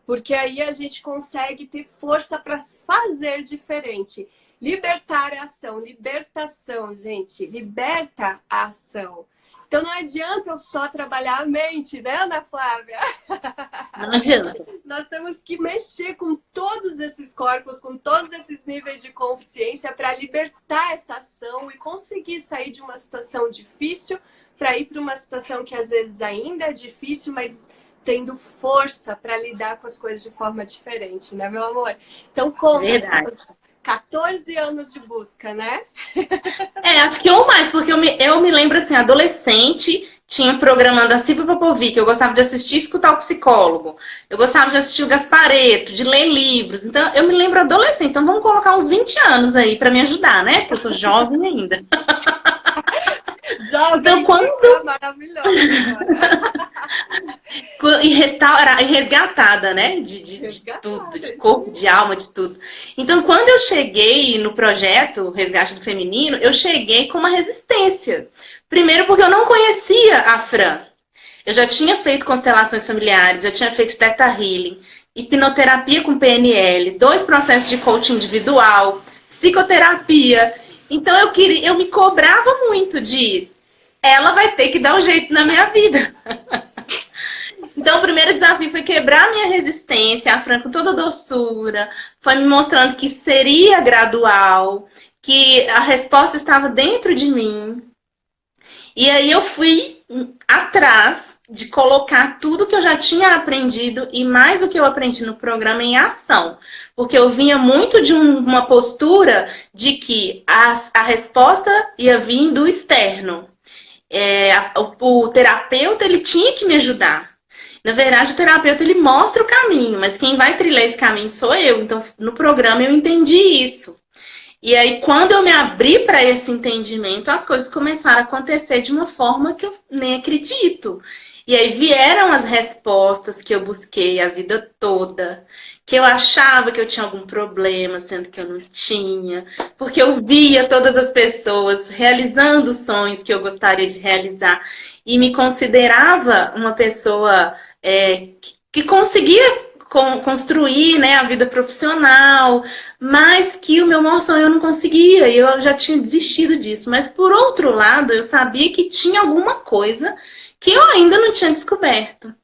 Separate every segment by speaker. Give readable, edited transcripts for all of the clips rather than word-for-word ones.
Speaker 1: Porque aí a gente consegue ter força para fazer diferente. Libertar a ação, libertação, gente. Liberta a ação. Então não adianta eu só trabalhar a mente, né, Ana Flávia?
Speaker 2: Não adianta.
Speaker 1: Nós temos que mexer com todos esses corpos, com todos esses níveis de consciência para libertar essa ação e conseguir sair de uma situação difícil para ir para uma situação que às vezes ainda é difícil, mas tendo força para lidar com as coisas de forma diferente, né, meu amor? Então conta,
Speaker 2: Verdade.
Speaker 1: 14 anos de busca, né?
Speaker 2: Acho que ou mais, porque eu me lembro assim, adolescente, tinha um programa da Silvia Popovic, eu gostava de assistir e escutar o psicólogo. Eu gostava de assistir o Gaspareto, de ler livros. Então, eu me lembro adolescente. Então, vamos colocar uns 20 anos aí para me ajudar, né? Porque eu sou jovem ainda.
Speaker 1: Jovem,
Speaker 2: Então, quando...
Speaker 1: maravilhosa.
Speaker 2: E resgatada, né? De tudo, de corpo, de alma, de tudo. Então, quando eu cheguei no projeto Resgate do Feminino, eu cheguei com uma resistência. Primeiro porque eu não conhecia a Fran. Eu já tinha feito constelações familiares, eu tinha feito Theta Healing, hipnoterapia com PNL, 2 processos de coaching individual, psicoterapia. Então eu me cobrava muito de ela vai ter que dar um jeito na minha vida. Então, o primeiro desafio foi quebrar a minha resistência, a Fran com toda doçura, foi me mostrando que seria gradual, que a resposta estava dentro de mim. E aí eu fui atrás de colocar tudo que eu já tinha aprendido e mais o que eu aprendi no programa em ação. Porque eu vinha muito de uma postura de que a resposta ia vir do externo. O terapeuta, ele tinha que me ajudar. Na verdade, o terapeuta, ele mostra o caminho, mas quem vai trilhar esse caminho sou eu. Então, no programa, eu entendi isso. E aí, quando eu me abri para esse entendimento, as coisas começaram a acontecer de uma forma que eu nem acredito. E aí vieram as respostas que eu busquei a vida toda, que eu achava que eu tinha algum problema, sendo que eu não tinha, porque eu via todas as pessoas realizando sonhos que eu gostaria de realizar e me considerava uma pessoa que conseguia construir, né, a vida profissional, mas que o meu maior sonho eu não conseguia, e eu já tinha desistido disso. Mas, por outro lado, eu sabia que tinha alguma coisa que eu ainda não tinha descoberto.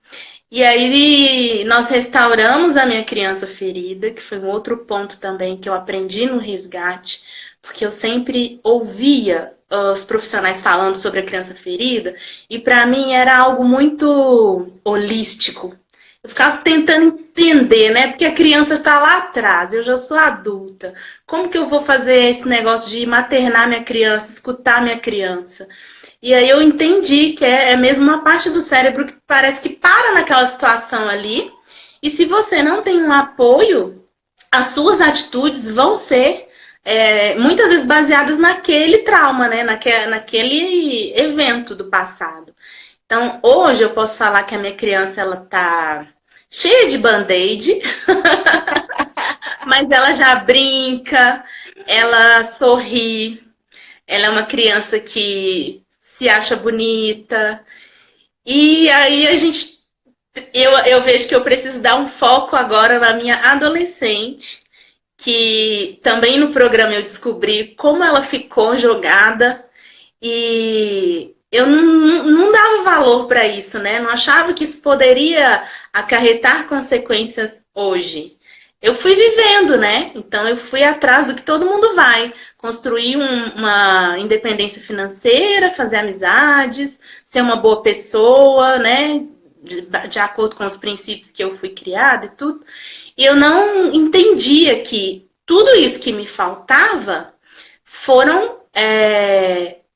Speaker 2: E aí, nós restauramos a minha criança ferida, que foi um outro ponto também que eu aprendi no resgate, porque eu sempre ouvia os profissionais falando sobre a criança ferida, e para mim era algo muito holístico. Eu ficava tentando entender, né? Porque a criança está lá atrás, eu já sou adulta. Como que eu vou fazer esse negócio de maternar minha criança, escutar minha criança? E aí eu entendi que é mesmo uma parte do cérebro que parece que para naquela situação ali. E se você não tem um apoio, as suas atitudes vão ser muitas vezes baseadas naquele trauma, né? Naquele evento do passado. Então, hoje eu posso falar que a minha criança, ela tá cheia de band-aid, mas ela já brinca, ela sorri, ela é uma criança que se acha bonita. E aí eu vejo que eu preciso dar um foco agora na minha adolescente, que também no programa eu descobri como ela ficou jogada e eu não dava valor para isso, né? Não achava que isso poderia acarretar consequências hoje. Eu fui vivendo, né? Então eu fui atrás do que todo mundo vai. Construir uma independência financeira, fazer amizades, ser uma boa pessoa, né? De acordo com os princípios que eu fui criada e tudo. E eu não entendia que tudo isso que me faltava foram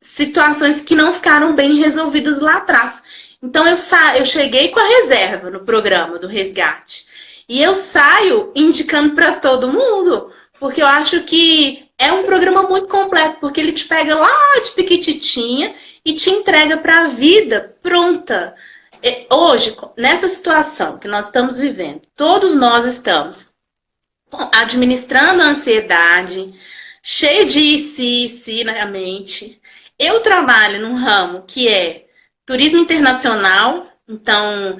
Speaker 2: situações que não ficaram bem resolvidas lá atrás. Então eu cheguei com a reserva no programa do resgate. E eu saio indicando para todo mundo, porque eu acho que é um programa muito completo, porque ele te pega lá de piquititinha e te entrega para a vida pronta. Hoje, nessa situação que nós estamos vivendo, todos nós estamos administrando a ansiedade, cheio de si na mente. Eu trabalho num ramo que é turismo internacional, então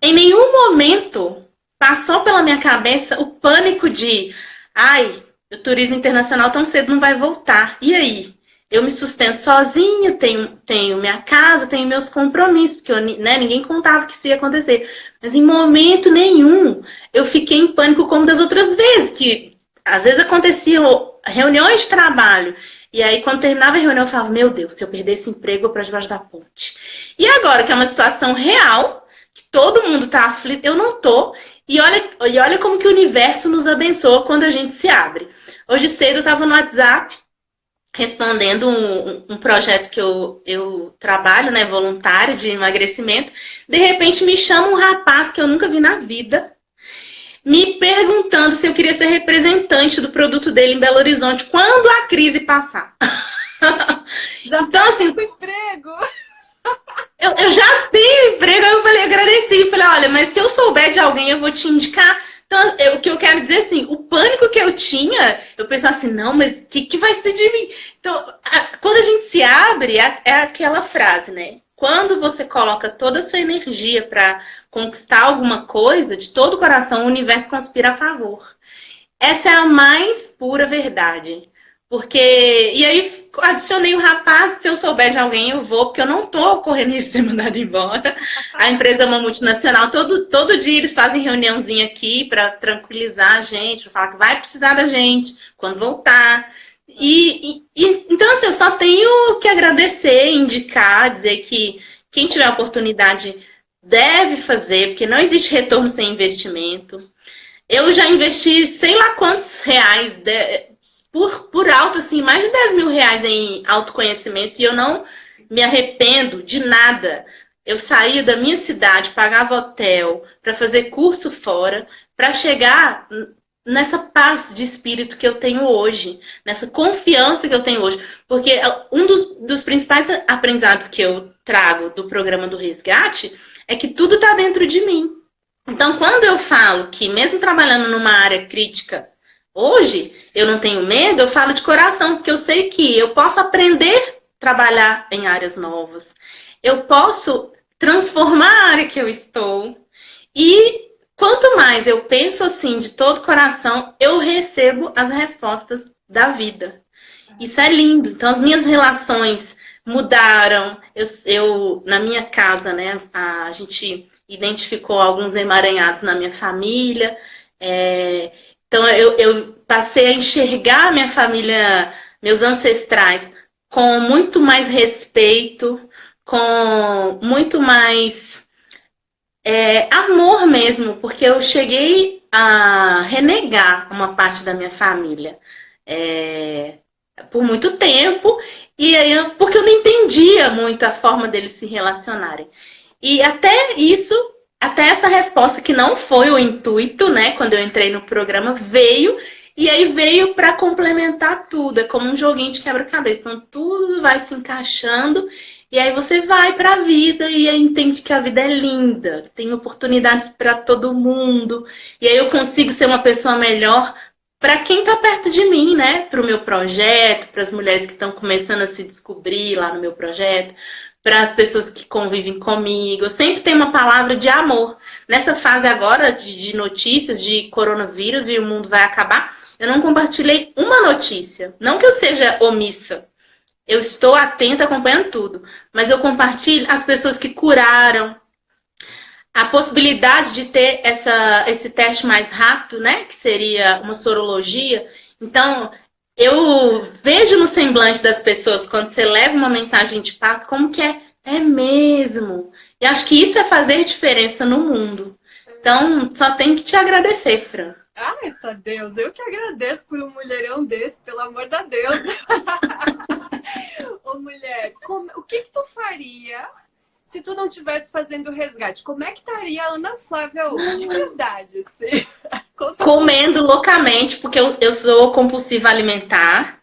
Speaker 2: em nenhum momento passou pela minha cabeça o pânico de, ai, o turismo internacional tão cedo não vai voltar. E aí? Eu me sustento sozinha, tenho minha casa, tenho meus compromissos, porque né, ninguém contava que isso ia acontecer. Mas em momento nenhum eu fiquei em pânico como das outras vezes, que às vezes aconteciam reuniões de trabalho. E aí, quando terminava a reunião, eu falava, meu Deus, se eu perder esse emprego, eu vou para debaixo da ponte. E agora, que é uma situação real, que todo mundo está aflito, eu não tô. E olha como que o universo nos abençoa quando a gente se abre. Hoje cedo eu estava no WhatsApp, respondendo um projeto que eu trabalho, né, voluntário de emagrecimento. De repente me chama um rapaz que eu nunca vi na vida, me perguntando se eu queria ser representante do produto dele em Belo Horizonte quando a crise passar.
Speaker 1: Então, assim, emprego.
Speaker 2: Eu já tenho emprego, aí eu falei, agradeci, falei, olha, mas se eu souber de alguém, eu vou te indicar. Então, o que eu quero dizer, assim, o pânico que eu tinha, eu pensava assim, não, mas o que vai ser de mim? Então, quando a gente se abre, é aquela frase, né? Quando você coloca toda a sua energia para conquistar alguma coisa, de todo o coração, o universo conspira a favor. Essa é a mais pura verdade. Porque, e aí adicionei o rapaz, se eu souber de alguém eu vou, porque eu não tô correndo risco de ser mandada embora. A empresa é uma multinacional, todo dia eles fazem reuniãozinha aqui para tranquilizar a gente, para falar que vai precisar da gente quando voltar. Então, assim, eu só tenho que agradecer, indicar, dizer que quem tiver oportunidade deve fazer, porque não existe retorno sem investimento. Eu já investi sei lá quantos reais por alto, assim, mais de 10 mil reais em autoconhecimento e eu não me arrependo de nada. Eu saía da minha cidade, pagava hotel para fazer curso fora, para chegar nessa paz de espírito que eu tenho hoje, nessa confiança que eu tenho hoje. Porque um dos principais aprendizados que eu trago do programa do Resgate é que tudo está dentro de mim. Então, quando eu falo que mesmo trabalhando numa área crítica, hoje, eu não tenho medo, eu falo de coração, porque eu sei que eu posso aprender a trabalhar em áreas novas. Eu posso transformar a área que eu estou. E quanto mais eu penso assim, de todo coração, eu recebo as respostas da vida. Isso é lindo. Então, as minhas relações mudaram. Eu na minha casa, né, a gente identificou alguns emaranhados na minha família. Então, eu passei a enxergar minha família, meus ancestrais, com muito mais respeito, com muito mais amor mesmo, porque eu cheguei a renegar uma parte da minha família por muito tempo, e aí, porque eu não entendia muito a forma deles se relacionarem. E até isso... Até essa resposta, que não foi o intuito, né? Quando eu entrei no programa, veio. E aí veio para complementar tudo. É como um joguinho de quebra-cabeça. Então, tudo vai se encaixando. E aí você vai para a vida e aí entende que a vida é linda. Tem oportunidades para todo mundo. E aí eu consigo ser uma pessoa melhor para quem está perto de mim, né? Para o meu projeto, para as mulheres que estão começando a se descobrir lá no meu projeto, para as pessoas que convivem comigo. Eu sempre tenho uma palavra de amor. Nessa fase agora de notícias de coronavírus e o mundo vai acabar, eu não compartilhei uma notícia. Não que eu seja omissa. Eu estou atenta, acompanhando tudo. Mas eu compartilho as pessoas que curaram. A possibilidade de ter esse teste mais rápido, né? Que seria uma sorologia. Então... eu vejo no semblante das pessoas, quando você leva uma mensagem de paz, como que é mesmo. E acho que isso é fazer diferença no mundo. Então, só tenho que te agradecer, Fran.
Speaker 1: Ai, só Deus, eu que agradeço por um mulherão desse, pelo amor da Deus. Ô, mulher, o que tu faria se tu não estivesse fazendo resgate? Como é que estaria a Ana Flávia hoje? De verdade, assim.
Speaker 2: Comendo loucamente, porque eu sou compulsiva alimentar.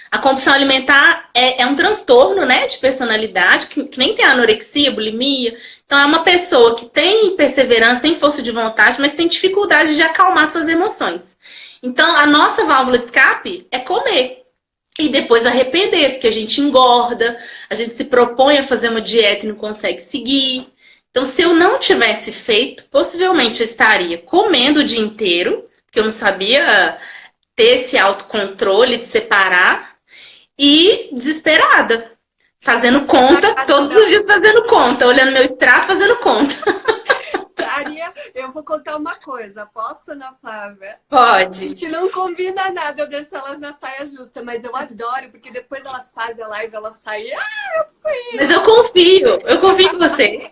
Speaker 2: A compulsão alimentar é um transtorno, né, de personalidade, que nem tem anorexia, bulimia. Então, é uma pessoa que tem perseverança, tem força de vontade, mas tem dificuldade de acalmar suas emoções. Então, a nossa válvula de escape é comer. E depois arrepender, porque a gente engorda, a gente se propõe a fazer uma dieta e não consegue seguir. Então, se eu não tivesse feito, possivelmente eu estaria comendo o dia inteiro, porque eu não sabia ter esse autocontrole de separar, e desesperada, fazendo conta, todos os dias fazendo conta, olhando meu extrato, fazendo conta.
Speaker 1: Eu vou contar uma coisa, posso, Ana Flávia?
Speaker 2: Pode.
Speaker 1: A gente não combina nada, eu deixo elas na saia justa, mas eu adoro, porque depois elas fazem a live, elas saem.
Speaker 2: Mas eu confio em você.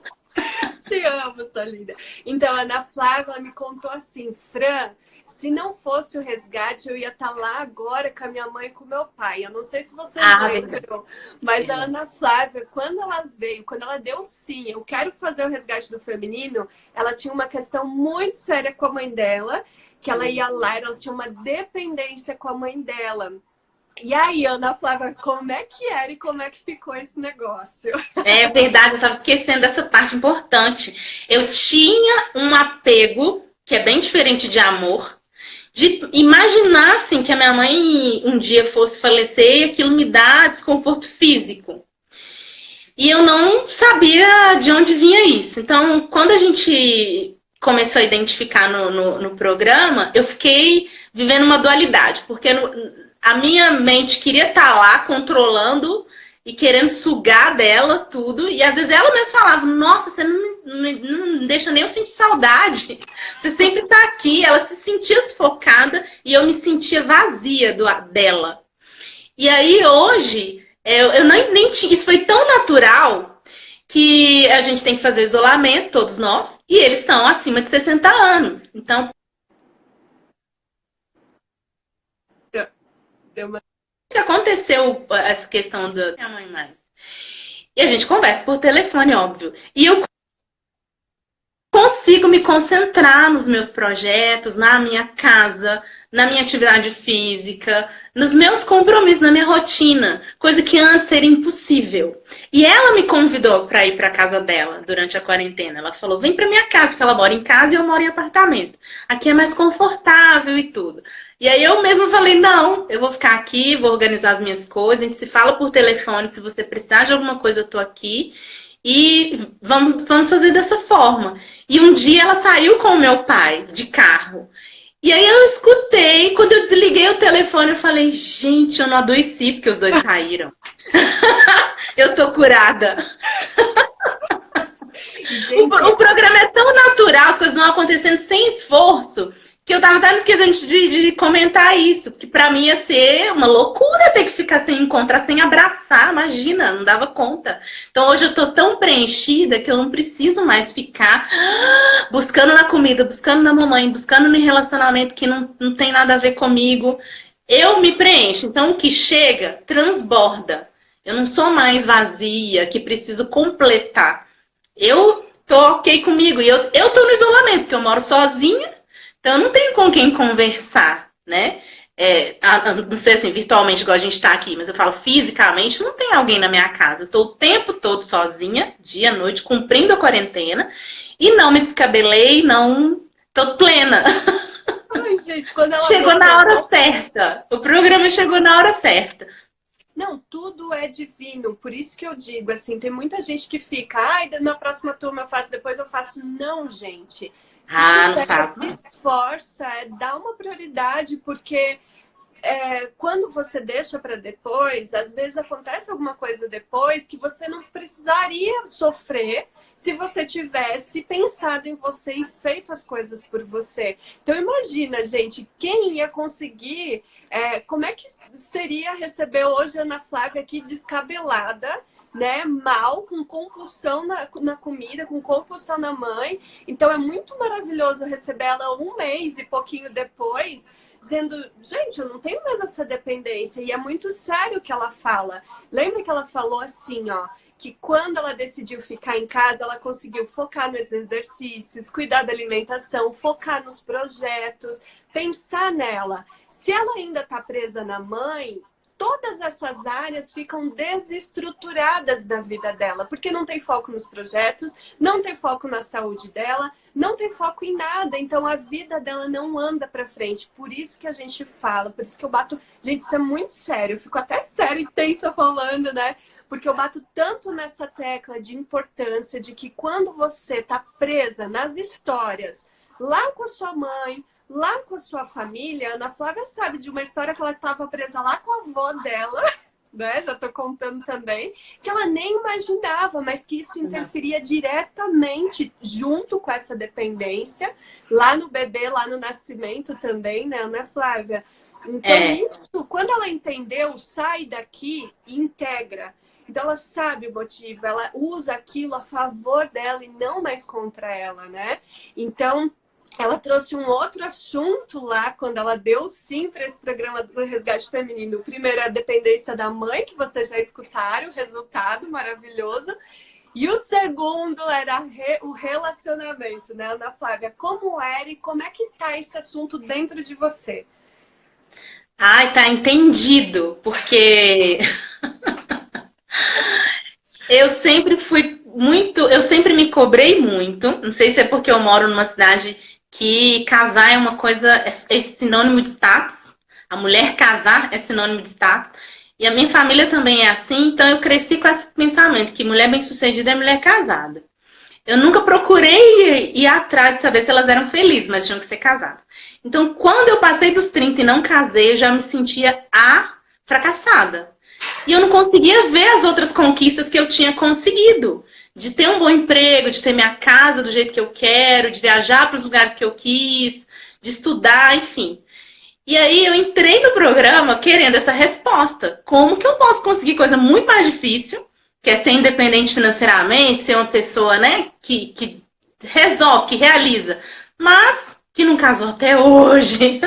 Speaker 1: Te amo, sua linda. Então, a Ana Flávia ela me contou assim, Fran, se não fosse o resgate, eu ia estar lá agora com a minha mãe e com o meu pai. Eu não sei se vocês lembram, mas a Ana Flávia, quando ela veio, quando ela deu sim, eu quero fazer o resgate do feminino, ela tinha uma questão muito séria com a mãe dela, que ela ia lá, ela tinha uma dependência com a mãe dela. E aí, Ana Flávia, como é que era e como é que ficou esse negócio?
Speaker 2: É verdade, eu estava esquecendo dessa parte importante. Eu tinha um apego, que é bem diferente de amor, de imaginar assim, que a minha mãe um dia fosse falecer e aquilo me dá desconforto físico. E eu não sabia de onde vinha isso. Então, quando a gente começou a identificar no programa, eu fiquei vivendo uma dualidade, porque a minha mente queria estar lá controlando e querendo sugar dela tudo. E às vezes ela mesma falava, nossa, você não deixa nem eu sentir saudade. Você sempre tá aqui. Ela se sentia sufocada e eu me sentia vazia dela. E aí hoje, eu nem tinha. Isso foi tão natural que a gente tem que fazer isolamento, todos nós, e eles estão acima de 60 anos. Então, que aconteceu essa questão da minha mãe mais. E a gente conversa por telefone, óbvio. E eu consigo me concentrar nos meus projetos, na minha casa, na minha atividade física, nos meus compromissos, na minha rotina, coisa que antes seria impossível. E ela me convidou para ir para casa dela durante a quarentena. Ela falou: vem para minha casa, porque ela mora em casa e eu moro em apartamento. Aqui é mais confortável e tudo. E aí eu mesma falei: não, eu vou ficar aqui, vou organizar as minhas coisas, a gente se fala por telefone, se você precisar de alguma coisa eu tô aqui. E vamos fazer dessa forma. E um dia ela saiu com o meu pai de carro. E aí eu escutei, quando eu desliguei o telefone, eu falei: gente, eu não adoeci porque os dois saíram. Eu tô curada. Gente, o programa é tão natural, as coisas vão acontecendo sem esforço, que eu tava até me esquecendo de comentar isso, que pra mim ia ser uma loucura ter que ficar sem encontrar, sem abraçar, imagina, não dava conta. Então hoje eu tô tão preenchida que eu não preciso mais ficar buscando na comida, buscando na mamãe, buscando no relacionamento que não tem nada a ver comigo. Eu me preencho, então o que chega, transborda. Eu não sou mais vazia, que preciso completar. Eu tô ok comigo, e eu tô no isolamento, porque eu moro sozinha. Então, eu não tenho com quem conversar, né? Não sei assim, virtualmente, igual a gente tá aqui, mas eu falo fisicamente, não tem alguém na minha casa. Eu tô o tempo todo sozinha, dia, noite, cumprindo a quarentena. E não me descabelei, não... Tô plena.
Speaker 1: Ai, gente, quando ela
Speaker 2: chegou na hora certa. O programa chegou na hora certa.
Speaker 1: Não, tudo é divino. Por isso que eu digo, assim, tem muita gente que fica, ai, na próxima turma eu faço, depois eu faço. Não, gente. Se esforça, dá uma prioridade, porque quando você deixa para depois, às vezes acontece alguma coisa depois que você não precisaria sofrer se você tivesse pensado em você e feito as coisas por você. Então imagina, gente, quem ia conseguir, como é que seria receber hoje a Ana Flávia aqui descabelada, né, mal, com compulsão na comida, com compulsão na mãe. Então é muito maravilhoso receber ela um mês e pouquinho depois, dizendo, gente, eu não tenho mais essa dependência. E é muito sério o que ela fala. Lembra que ela falou assim, ó, que quando ela decidiu ficar em casa, ela conseguiu focar nos exercícios, cuidar da alimentação, focar nos projetos, pensar nela. Se ela ainda está presa na mãe, todas essas áreas ficam desestruturadas da vida dela, porque não tem foco nos projetos, não tem foco na saúde dela, não tem foco em nada. Então a vida dela não anda para frente. Por isso que a gente fala, por isso que eu bato... Gente, isso é muito sério. Eu fico até séria e tensa falando, né? porque eu bato tanto nessa tecla de importância de que quando você tá presa nas histórias, lá com a sua mãe, lá com a sua família, a Ana Flávia sabe de uma história que ela estava presa lá com a avó dela, né? Já tô contando também, que ela nem imaginava, mas que isso interferia diretamente junto com essa dependência, lá no bebê, lá no nascimento também, né, Ana Flávia? Então, isso, quando ela entendeu, sai daqui e integra. Então, ela sabe o motivo, ela usa aquilo a favor dela e não mais contra ela, né? Então, ela trouxe um outro assunto lá, quando ela deu sim para esse programa do Resgate Feminino. O primeiro é a dependência da mãe, que vocês já escutaram, o resultado maravilhoso. E o segundo era o relacionamento, né, Ana Flávia? Como era e como é que tá esse assunto dentro de você?
Speaker 2: Ai, tá entendido, porque eu sempre fui muito, eu sempre me cobrei muito. Não sei se é porque eu moro numa cidade que casar é uma coisa, é sinônimo de status. A mulher casar é sinônimo de status. E a minha família também é assim, então eu cresci com esse pensamento que mulher bem-sucedida é mulher casada. Eu nunca procurei ir atrás de saber se elas eram felizes, mas tinham que ser casadas. Então, quando eu passei dos 30 e não casei, eu já me sentia fracassada. E eu não conseguia ver as outras conquistas que eu tinha conseguido. De ter um bom emprego, de ter minha casa do jeito que eu quero, de viajar para os lugares que eu quis, de estudar, enfim. E aí eu entrei no programa querendo essa resposta. Como que eu posso conseguir coisa muito mais difícil, que é ser independente financeiramente, ser uma pessoa, né, que resolve, que realiza, mas que não casou até hoje.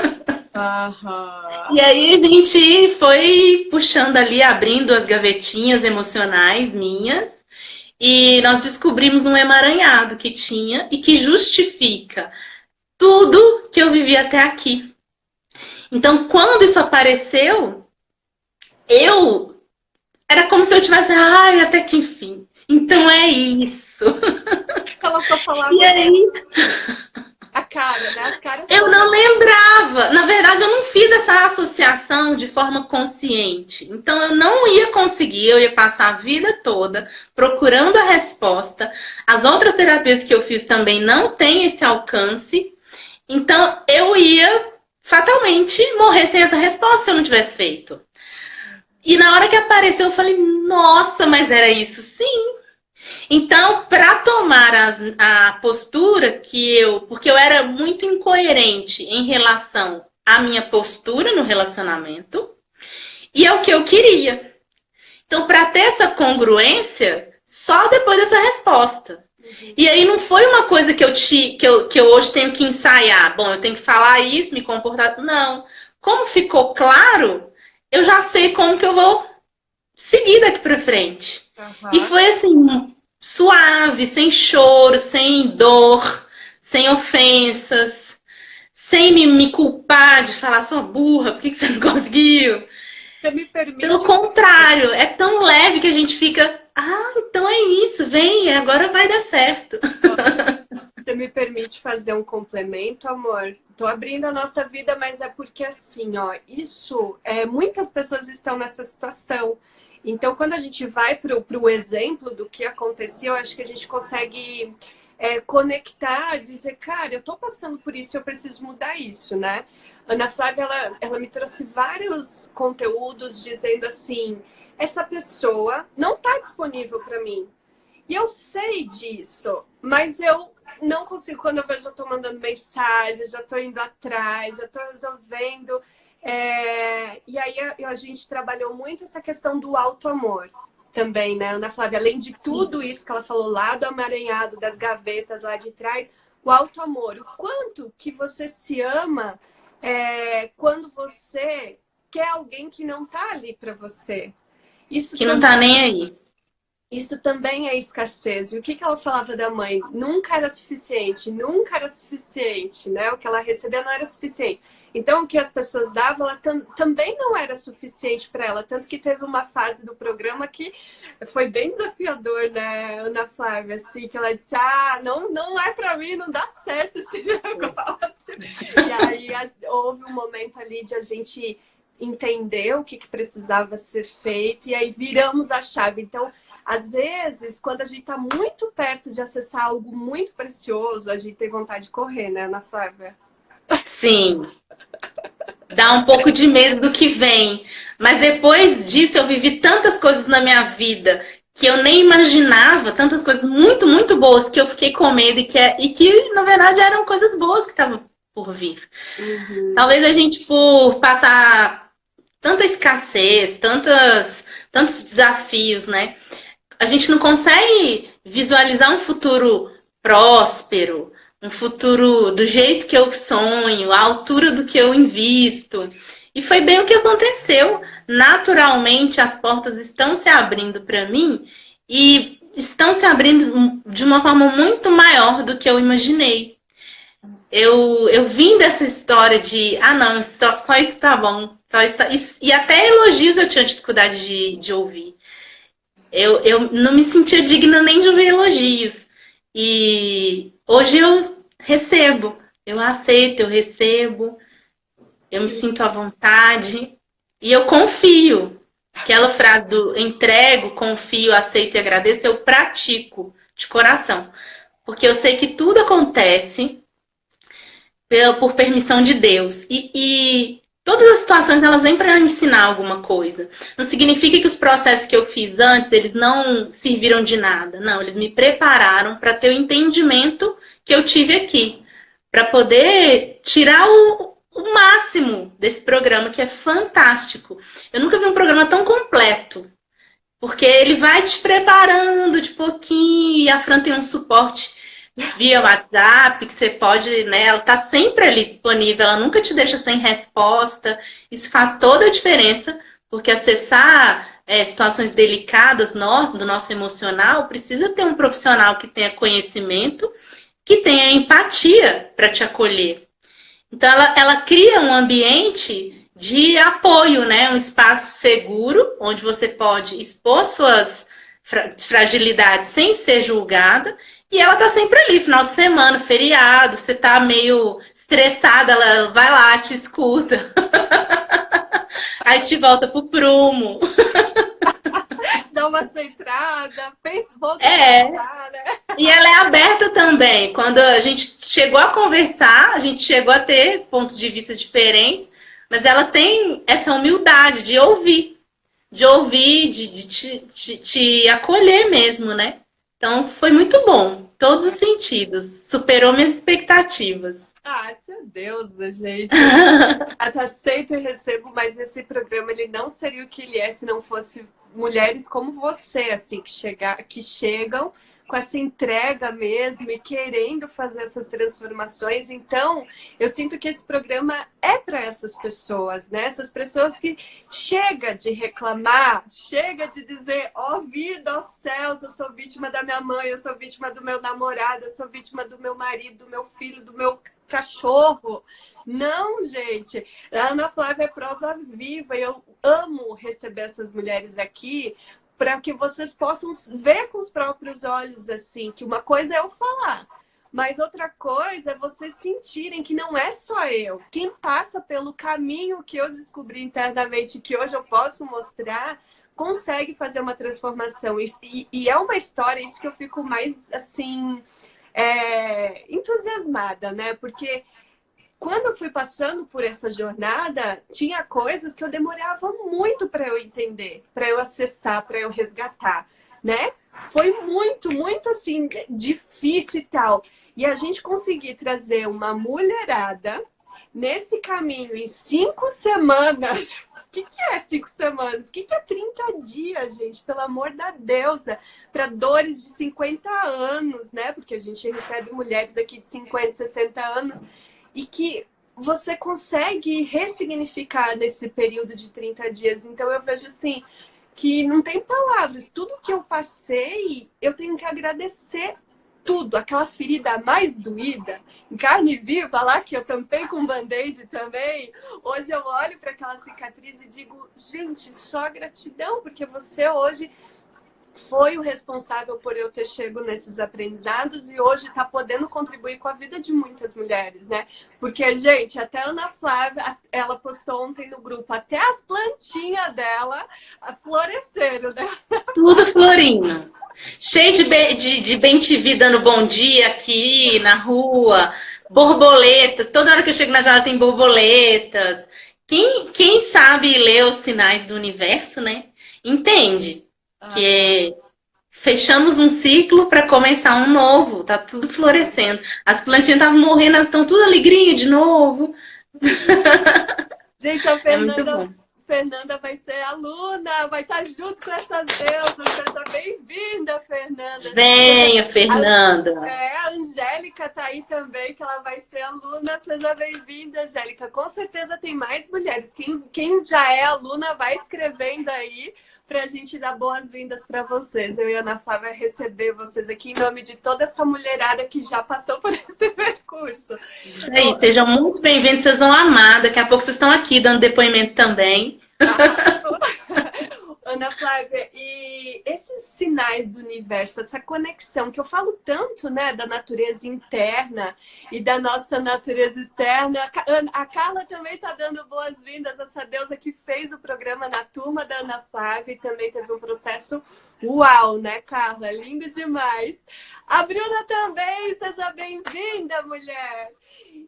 Speaker 1: Uhum.
Speaker 2: E aí a gente foi puxando ali, abrindo as gavetinhas emocionais minhas, e nós descobrimos um emaranhado que tinha e que justifica tudo que eu vivi até aqui. Então, quando isso apareceu, era como se eu tivesse, ai, até que enfim. Então é isso.
Speaker 1: Ela só falava
Speaker 2: E aí,
Speaker 1: a cara, né? As caras
Speaker 2: eu não lembrava. Na verdade, eu não fiz essa associação de forma consciente. Então, eu não ia conseguir, eu ia passar a vida toda procurando a resposta. As outras terapias que eu fiz também não têm esse alcance. Então, eu ia fatalmente morrer sem essa resposta se eu não tivesse feito. E na hora que apareceu, eu falei, nossa, mas era isso sim. Então, para tomar a postura porque eu era muito incoerente em relação à minha postura no relacionamento e ao que eu queria. Então, para ter essa congruência, só depois dessa resposta. E aí não foi uma coisa que eu hoje tenho que ensaiar. Bom, eu tenho que falar isso, me comportar. Não. Como ficou claro, eu já sei como que eu vou seguir daqui para frente. Uhum. E foi assim, suave, sem choro, sem dor, sem ofensas, sem me culpar de falar, sua burra, por que você não conseguiu?
Speaker 1: Você me permite...
Speaker 2: Pelo contrário, é tão leve que a gente fica, então é isso, vem, agora vai dar certo.
Speaker 1: Você me permite fazer um complemento, amor? Tô abrindo a nossa vida, mas é porque assim, ó, muitas pessoas estão nessa situação. Então, quando a gente vai pro exemplo do que aconteceu, acho que a gente consegue conectar, dizer, cara, eu tô passando por isso, eu preciso mudar isso, né? Ana Flávia, ela me trouxe vários conteúdos dizendo assim, essa pessoa não tá disponível para mim. E eu sei disso, mas eu não consigo, quando eu vejo, eu tô mandando mensagem, já tô indo atrás, já tô resolvendo... E aí a gente trabalhou muito essa questão do auto-amor também, né, Ana Flávia? Além de tudo isso que ela falou lá do amaranhado, das gavetas lá de trás, o auto-amor. O quanto que você se ama quando você quer alguém que não tá ali para você. Isso
Speaker 2: que não tá nem aí.
Speaker 1: Isso também é escassez. E o que ela falava da mãe? Nunca era suficiente, né? O que ela recebia não era suficiente. Então, o que as pessoas davam, ela também não era suficiente para ela. Tanto que teve uma fase do programa que foi bem desafiador, né, Ana Flávia? Assim, que ela disse, não é para mim, não dá certo esse negócio. E aí houve um momento ali de a gente entender o que precisava ser feito e aí viramos a chave. Então, às vezes, quando a gente está muito perto de acessar algo muito precioso, a gente tem vontade de correr, né, Ana Flávia?
Speaker 2: Sim, dá um pouco de medo do que vem. Mas depois disso, eu vivi tantas coisas na minha vida que eu nem imaginava, tantas coisas muito, muito boas que eu fiquei com medo e que na verdade, eram coisas boas que estavam por vir.
Speaker 1: Uhum.
Speaker 2: Talvez a gente, por passar tanta escassez, tantos desafios, né? A gente não consegue visualizar um futuro próspero, um futuro do jeito que eu sonho, à altura do que eu invisto. E foi bem o que aconteceu. Naturalmente, as portas estão se abrindo para mim e estão se abrindo de uma forma muito maior do que eu imaginei. Eu vim dessa história de, não, só isso tá bom. E até elogios eu tinha dificuldade de ouvir. Eu não me sentia digna nem de ouvir elogios. E hoje eu recebo, eu aceito, eu recebo, eu me sinto à vontade e eu confio. Aquela frase do entrego, confio, aceito e agradeço, eu pratico de coração. Porque eu sei que tudo acontece por permissão de Deus. E todas as situações, elas vêm para ensinar alguma coisa. Não significa que os processos que eu fiz antes, eles não serviram de nada. Não, eles me prepararam para ter o entendimento que eu tive aqui. Para poder tirar o máximo desse programa, que é fantástico. Eu nunca vi um programa tão completo. Porque ele vai te preparando de pouquinho, e a Fran tem um suporte via WhatsApp, que você pode, né? Ela tá sempre ali disponível, ela nunca te deixa sem resposta. Isso faz toda a diferença, porque acessar situações delicadas do nosso emocional precisa ter um profissional que tenha conhecimento, que tenha empatia para te acolher. Então, ela cria um ambiente de apoio, né? Um espaço seguro, onde você pode expor suas fragilidades sem ser julgada. E ela tá sempre ali, final de semana, feriado, você tá meio estressada, ela vai lá, te escuta. Aí te volta pro prumo.
Speaker 1: Dá uma centrada, volta a pensar, né?
Speaker 2: E ela é aberta também. Quando a gente chegou a conversar, a gente chegou a ter pontos de vista diferentes, mas ela tem essa humildade de ouvir, de te acolher mesmo, né? Então, foi muito bom, todos os sentidos. Superou minhas expectativas.
Speaker 1: Essa é deusa, gente. Até aceito e recebo, mas esse programa ele não seria o que ele é se não fosse mulheres como você, assim, que chegam com essa entrega mesmo e querendo fazer essas transformações. Então, eu sinto que esse programa é para essas pessoas, né? Essas pessoas que chega de reclamar, chega de dizer, ó vida, ó céus, eu sou vítima da minha mãe, eu sou vítima do meu namorado, eu sou vítima do meu marido, do meu filho, do meu cachorro. Não, gente. A Ana Flávia é prova viva e eu amo receber essas mulheres aqui para que vocês possam ver com os próprios olhos, assim, que uma coisa é eu falar, mas outra coisa é vocês sentirem que não é só eu. Quem passa pelo caminho que eu descobri internamente, que hoje eu posso mostrar, consegue fazer uma transformação. E é uma história, isso que eu fico mais, assim, entusiasmada, né? Porque quando eu fui passando por essa jornada, tinha coisas que eu demorava muito para eu entender, para eu acessar, para eu resgatar, né? Foi muito, muito assim, difícil e tal. E a gente conseguir trazer uma mulherada nesse caminho em 5 semanas. O que é 5 semanas? O que é 30 dias, gente? Pelo amor da deusa. Para dores de 50 anos, né? Porque a gente recebe mulheres aqui de 50, 60 anos. E que você consegue ressignificar nesse período de 30 dias. Então, eu vejo assim, que não tem palavras. Tudo que eu passei, eu tenho que agradecer tudo. Aquela ferida mais doída, em carne viva lá, que eu tampei com band-aid também. Hoje eu olho para aquela cicatriz e digo, gente, só gratidão, porque você hoje foi o responsável por eu ter chego nesses aprendizados e hoje está podendo contribuir com a vida de muitas mulheres, né? Porque, gente, até a Ana Flávia, ela postou ontem no grupo, até as plantinhas dela floresceram, né?
Speaker 2: Tudo florinho. Cheio de bem-te-vi dando bom dia aqui na rua, borboleta. Toda hora que eu chego na janela tem borboletas. Quem sabe ler os sinais do universo, né? Entende que fechamos um ciclo para começar um novo. Tá tudo florescendo. As plantinhas estavam morrendo, elas estão tudo alegrinha de novo.
Speaker 1: Gente, a Fernanda vai ser aluna, vai estar junto com essas deusas. Seja bem-vinda, Fernanda.
Speaker 2: Venha, Fernanda.
Speaker 1: A Angélica tá aí também, que ela vai ser aluna. Seja bem-vinda, Angélica. Com certeza tem mais mulheres. Quem já é aluna, vai escrevendo aí para a gente dar boas-vindas para vocês. Eu e a Ana Flávia receber vocês aqui em nome de toda essa mulherada que já passou por esse percurso.
Speaker 2: Isso aí, sejam muito bem-vindos, vocês vão amar. Daqui a pouco vocês estão aqui dando depoimento também.
Speaker 1: Ana Flávia, e esses sinais do universo, essa conexão que eu falo tanto, né, da natureza interna e da nossa natureza externa. A Carla também está dando boas-vindas, essa deusa que fez o programa na turma da Ana Flávia e também teve um processo uau, né, Carla? É lindo demais. A Bruna também, seja bem-vinda, mulher!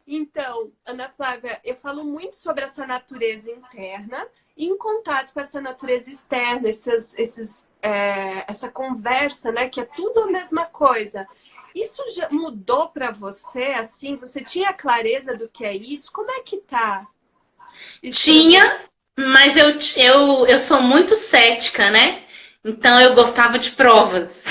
Speaker 1: Então, Ana Flávia, eu falo muito sobre essa natureza interna e em contato com essa natureza externa, essa conversa, né, que é tudo a mesma coisa. Isso já mudou para você, assim? Você tinha clareza do que é isso? Como é que tá?
Speaker 2: Tinha, mas eu sou muito cética, né? Então eu gostava de provas.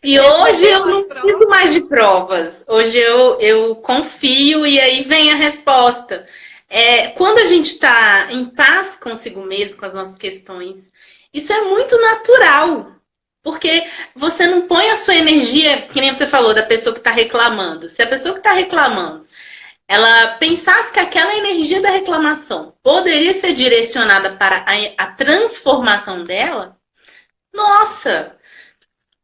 Speaker 2: E hoje eu não preciso mais de provas. Hoje eu confio e aí vem a resposta. Quando a gente está em paz consigo mesmo, com as nossas questões, isso é muito natural. Porque você não põe a sua energia, que nem você falou, da pessoa que está reclamando. Se a pessoa que está reclamando, ela pensasse que aquela energia da reclamação poderia ser direcionada para a transformação dela, nossa!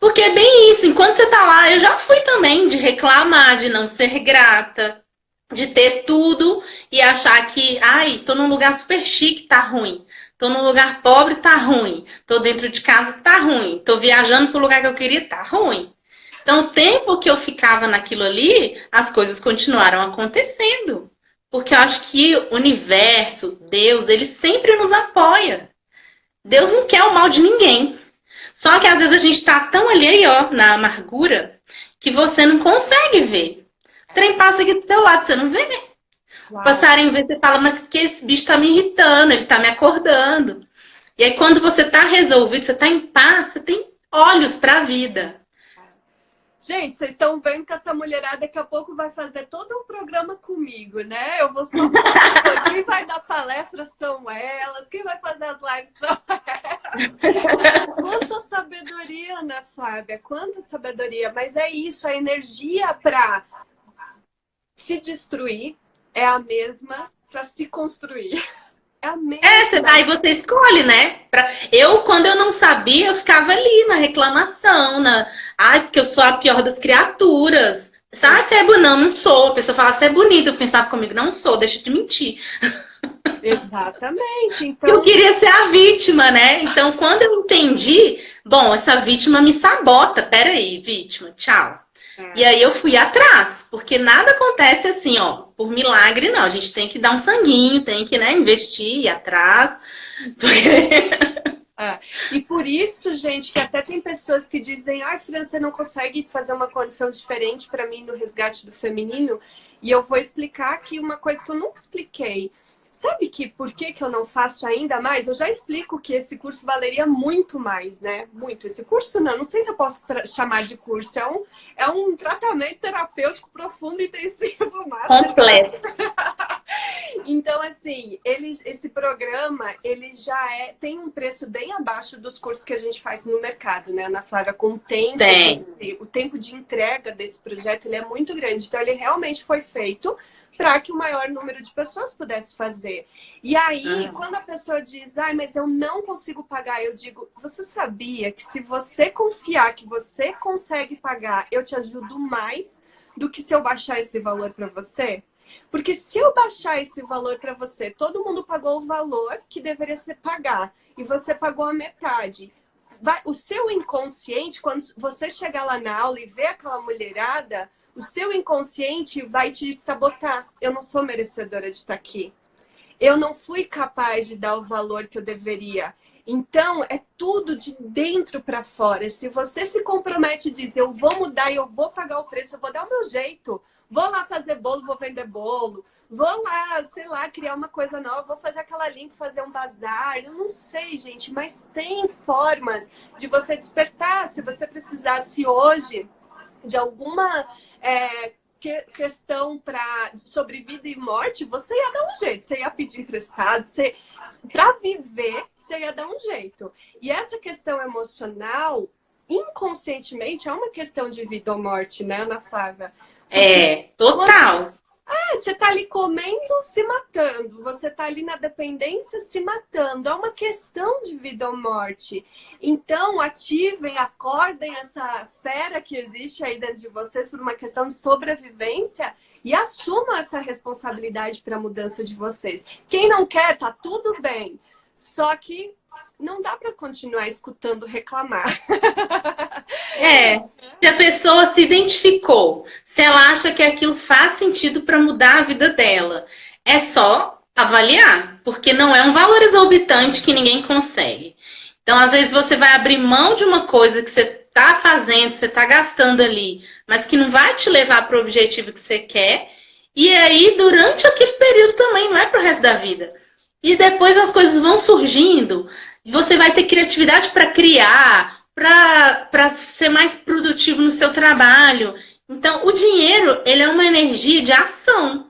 Speaker 2: Porque é bem isso, enquanto você tá lá, eu já fui também de reclamar, de não ser grata, de ter tudo e achar que, ai, tô num lugar super chique, tá ruim. Tô num lugar pobre, tá ruim. Tô dentro de casa, tá ruim. Tô viajando pro lugar que eu queria, tá ruim. Então, o tempo que eu ficava naquilo ali, as coisas continuaram acontecendo. Porque eu acho que o universo, Deus, ele sempre nos apoia. Deus não quer o mal de ninguém. Só que às vezes a gente tá tão ali, ó, na amargura, que você não consegue ver. O trem passa aqui do seu lado, você não vê. Uau. O passarinho vê, você fala, mas que esse bicho tá me irritando, ele tá me acordando. E aí quando você tá resolvido, você tá em paz, você tem olhos pra vida.
Speaker 1: Gente, vocês estão vendo que essa mulherada daqui a pouco vai fazer todo um programa comigo, né? Eu vou só falar, quem vai dar palestras são elas, quem vai fazer as lives são elas. Quanta sabedoria, né, Flávia? Quanta sabedoria. Mas é isso, a energia para se destruir é a mesma para se construir. É a mesma.
Speaker 2: Aí você escolhe, né? Quando eu não sabia, eu ficava ali na reclamação, ai, porque eu sou a pior das criaturas. Sabe, você é bonita? Não sou. A pessoa fala, você é bonita. Eu pensava comigo, não sou, deixa de mentir.
Speaker 1: Exatamente. Então...
Speaker 2: Eu queria ser a vítima, né? Então, quando eu entendi, bom, essa vítima me sabota. Peraí, vítima, tchau. E aí eu fui atrás, porque nada acontece assim, ó, por milagre, não. A gente tem que dar um sanguinho, tem que, né, investir, ir atrás.
Speaker 1: E por isso, gente, que até tem pessoas que dizem, ai, Fran, você não consegue fazer uma condição diferente para mim no resgate do feminino? E eu vou explicar aqui uma coisa que eu nunca expliquei. Sabe por que eu não faço ainda mais? Eu já explico que esse curso valeria muito mais, né? Muito. Esse curso não sei se eu posso chamar de curso. É um tratamento terapêutico profundo, intensivo, master.
Speaker 2: Completo.
Speaker 1: Então, assim, esse programa, ele já tem um preço bem abaixo dos cursos que a gente faz no mercado, né, Ana Flávia? Com o tempo, o tempo de entrega desse projeto, ele é muito grande. Então, ele realmente foi feito para que o maior número de pessoas pudesse fazer. E aí, quando a pessoa diz, mas eu não consigo pagar, eu digo, você sabia que se você confiar que você consegue pagar, eu te ajudo mais do que se eu baixar esse valor para você? Porque se eu baixar esse valor para você, todo mundo pagou o valor que deveria ser pagar e você pagou a metade. O seu inconsciente, quando você chegar lá na aula e ver aquela mulherada, o seu inconsciente vai te sabotar. Eu não sou merecedora de estar aqui. Eu não fui capaz de dar o valor que eu deveria. Então, é tudo de dentro para fora. Se você se compromete e diz, eu vou mudar, eu vou pagar o preço, eu vou dar o meu jeito. Vou lá fazer bolo, vou vender bolo. Vou lá, sei lá, criar uma coisa nova. Vou fazer aquela link, fazer um bazar. Eu não sei, gente, mas tem formas de você despertar. Se você precisasse hoje de alguma questão sobre vida e morte, você ia dar um jeito. Você ia pedir emprestado. Para viver, você ia dar um jeito. E essa questão emocional, inconscientemente, é uma questão de vida ou morte, né, Ana Flávia?
Speaker 2: Total.
Speaker 1: Você tá ali comendo, se matando. Você tá ali na dependência, se matando. É uma questão de vida ou morte. Então, ativem, acordem essa fera que existe aí dentro de vocês por uma questão de sobrevivência e assumam essa responsabilidade para a mudança de vocês. Quem não quer, tá tudo bem. Só que não dá para continuar escutando reclamar.
Speaker 2: Se a pessoa se identificou, se ela acha que aquilo faz sentido para mudar a vida dela, é só avaliar, porque não é um valor exorbitante que ninguém consegue. Então, às vezes, você vai abrir mão de uma coisa que você está fazendo, você está gastando ali, mas que não vai te levar para o objetivo que você quer, e aí, durante aquele período também, não é para o resto da vida. E depois as coisas vão surgindo, você vai ter criatividade para criar, para ser mais produtivo no seu trabalho. Então, o dinheiro, ele é uma energia de ação.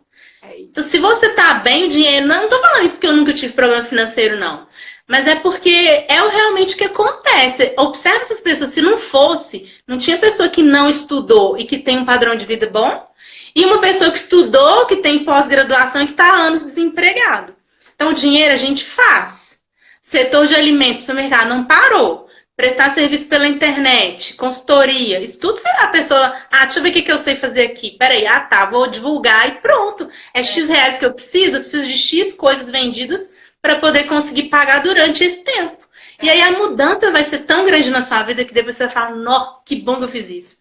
Speaker 2: Então, se você tá bem, o dinheiro... Não tô falando isso porque eu nunca tive problema financeiro, não. Mas é porque realmente o que acontece. Observe essas pessoas. Se não fosse, não tinha pessoa que não estudou e que tem um padrão de vida bom, e uma pessoa que estudou, que tem pós-graduação e que está há anos desempregado. Então, o dinheiro a gente faz. Setor de alimentos, supermercado, não parou. Prestar serviço pela internet, consultoria, isso tudo a pessoa... deixa eu ver o que eu sei fazer aqui. Peraí, vou divulgar e pronto. É X reais que eu preciso de X coisas vendidas para poder conseguir pagar durante esse tempo. E aí a mudança vai ser tão grande na sua vida que depois você vai falar, nó, que bom que eu fiz isso.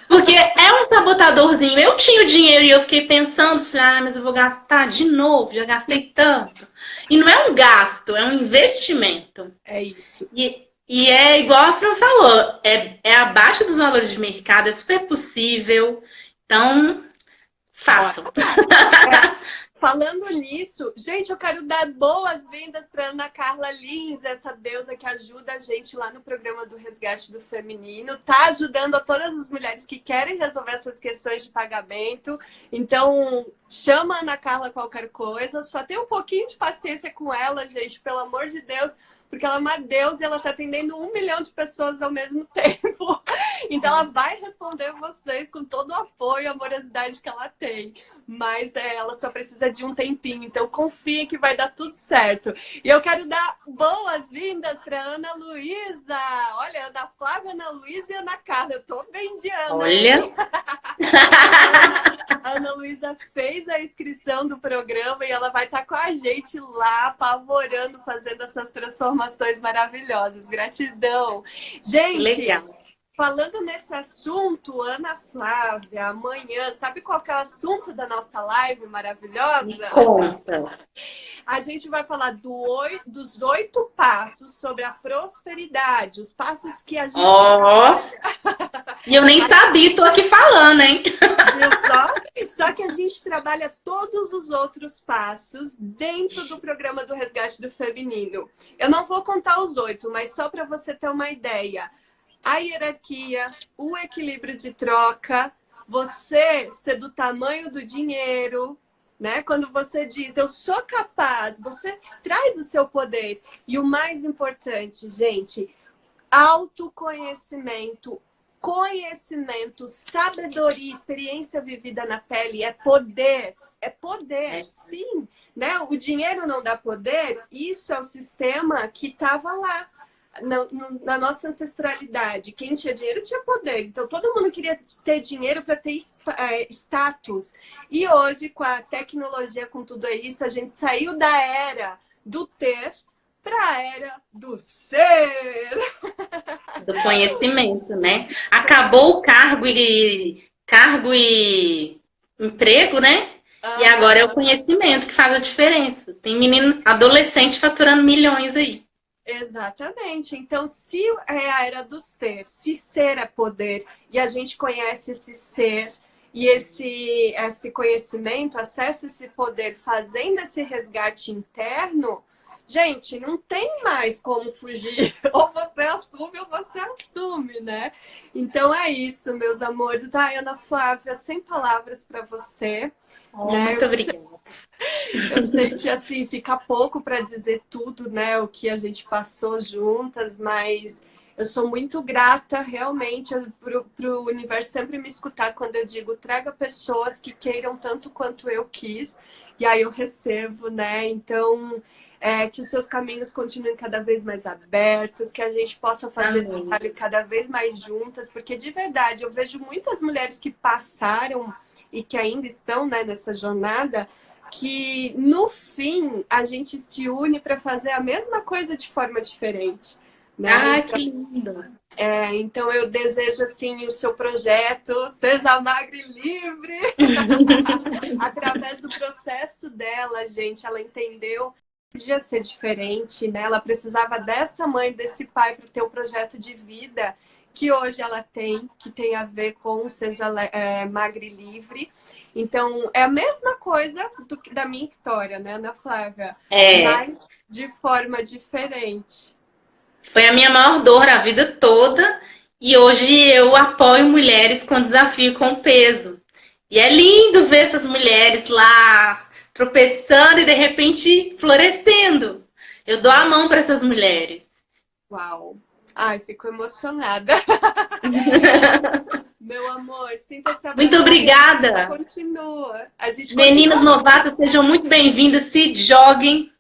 Speaker 2: Porque é um sabotadorzinho. Eu tinha o dinheiro e eu fiquei pensando, falei, mas eu vou gastar de novo, já gastei tanto. E não é um gasto, é um investimento.
Speaker 1: É isso.
Speaker 2: E é igual a Fran falou, é abaixo dos valores de mercado, é super possível. Então, façam.
Speaker 1: Falando nisso, gente, eu quero dar boas-vindas para Ana Carla Lins, essa deusa que ajuda a gente lá no programa do Resgate do Feminino. Tá ajudando a todas as mulheres que querem resolver essas questões de pagamento. Então, chama a Ana Carla qualquer coisa. Só tem um pouquinho de paciência com ela, gente, pelo amor de Deus. Porque ela é uma deusa e ela está atendendo 1 milhão de pessoas ao mesmo tempo. Então, ela vai responder vocês com todo o apoio e amorosidade que ela tem. Mas ela só precisa de um tempinho. Então, confiem que vai dar tudo certo. E eu quero dar boas-vindas para Ana Luísa. Olha, Ana Flávia, Ana Luísa e Ana Carla. Eu tô bem de Ana.
Speaker 2: Olha!
Speaker 1: A Ana Luísa fez a inscrição do programa e ela vai estar com a gente lá, apavorando, fazendo essas transformações maravilhosas. Gratidão. Gente, legal. Falando nesse assunto, Ana Flávia, amanhã, sabe qual que é o assunto da nossa live maravilhosa?
Speaker 2: Me conta.
Speaker 1: A gente vai falar dos 8 passos sobre a prosperidade, os passos que a gente...
Speaker 2: E eu nem sabia, tô aqui falando, hein?
Speaker 1: Só que a gente trabalha todos os outros passos dentro do programa do Resgate do Feminino. Eu não vou contar os 8, mas só para você ter uma ideia. A hierarquia, o equilíbrio de troca, você ser do tamanho do dinheiro, né? Quando você diz, eu sou capaz, você traz o seu poder. E o mais importante, gente, autoconhecimento, conhecimento, sabedoria, experiência vivida na pele é poder. É poder, sim. Né? O dinheiro não dá poder, isso é o sistema que estava lá. Na nossa ancestralidade, quem tinha dinheiro tinha poder. Então, todo mundo queria ter dinheiro para ter status. E hoje, com a tecnologia, com tudo isso, a gente saiu da era do ter para a era do ser.
Speaker 2: Do conhecimento, né? Acabou o cargo e emprego, né? E agora é o conhecimento que faz a diferença. Tem menino, adolescente faturando milhões aí.
Speaker 1: Exatamente. Então, se é a era do ser, se ser é poder, e a gente conhece esse ser e esse conhecimento, acessa esse poder fazendo esse resgate interno, gente, não tem mais como fugir. Ou você assume, né? Então é isso, meus amores. Ai, Ana Flávia, sem palavras para você. Né?
Speaker 2: Muito obrigada.
Speaker 1: Eu sei que assim fica pouco para dizer tudo, né? O que a gente passou juntas, mas eu sou muito grata realmente para o universo sempre me escutar quando eu digo traga pessoas que queiram tanto quanto eu quis, e aí eu recebo, né? Então que os seus caminhos continuem cada vez mais abertos, que a gente possa fazer esse trabalho cada vez mais juntas, porque de verdade eu vejo muitas mulheres que passaram e que ainda estão, né, nessa jornada, que no fim a gente se une para fazer a mesma coisa de forma diferente. Né?
Speaker 2: Ah, que lindo!
Speaker 1: Então eu desejo assim o seu projeto seja magre e livre. Através do processo dela, gente, ela entendeu que podia ser diferente, né? Ela precisava dessa mãe, desse pai para ter o projeto de vida que hoje ela tem, que tem a ver com seja magre e livre. Então, é a mesma coisa da minha história, né, Ana Flávia? Mas de forma diferente.
Speaker 2: Foi a minha maior dor a vida toda. E hoje eu apoio mulheres com desafio com peso. E é lindo ver essas mulheres lá tropeçando e de repente florescendo. Eu dou a mão para essas mulheres.
Speaker 1: Uau! Ai, fico emocionada. Meu amor, sinta-se abraçada.
Speaker 2: Muito obrigada.
Speaker 1: Continua.
Speaker 2: Meninas novatas, sejam muito bem-vindas. Se joguem.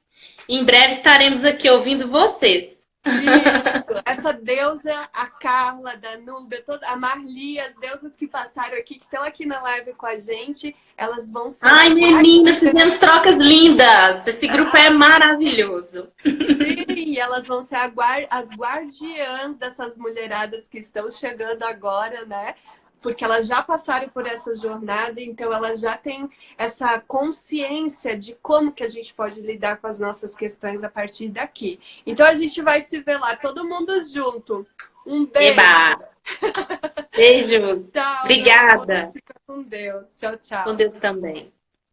Speaker 2: Em breve estaremos aqui ouvindo vocês.
Speaker 1: Isso. Essa deusa, a Carla, a Danúbia, a Marli, as deusas que passaram aqui, que estão aqui na live com a gente, elas vão ser...
Speaker 2: Ai, meninas, fizemos trocas lindas! Esse grupo é maravilhoso.
Speaker 1: Sim, elas vão ser as guardiãs dessas mulheradas que estão chegando agora, né? Porque elas já passaram por essa jornada, então elas já têm essa consciência de como que a gente pode lidar com as nossas questões a partir daqui. Então a gente vai se ver lá, todo mundo junto. Um beijo.
Speaker 2: Eba. Beijo.
Speaker 1: Tchau.
Speaker 2: Obrigada.
Speaker 1: Fica com Deus. Tchau, tchau.
Speaker 2: Com Deus também.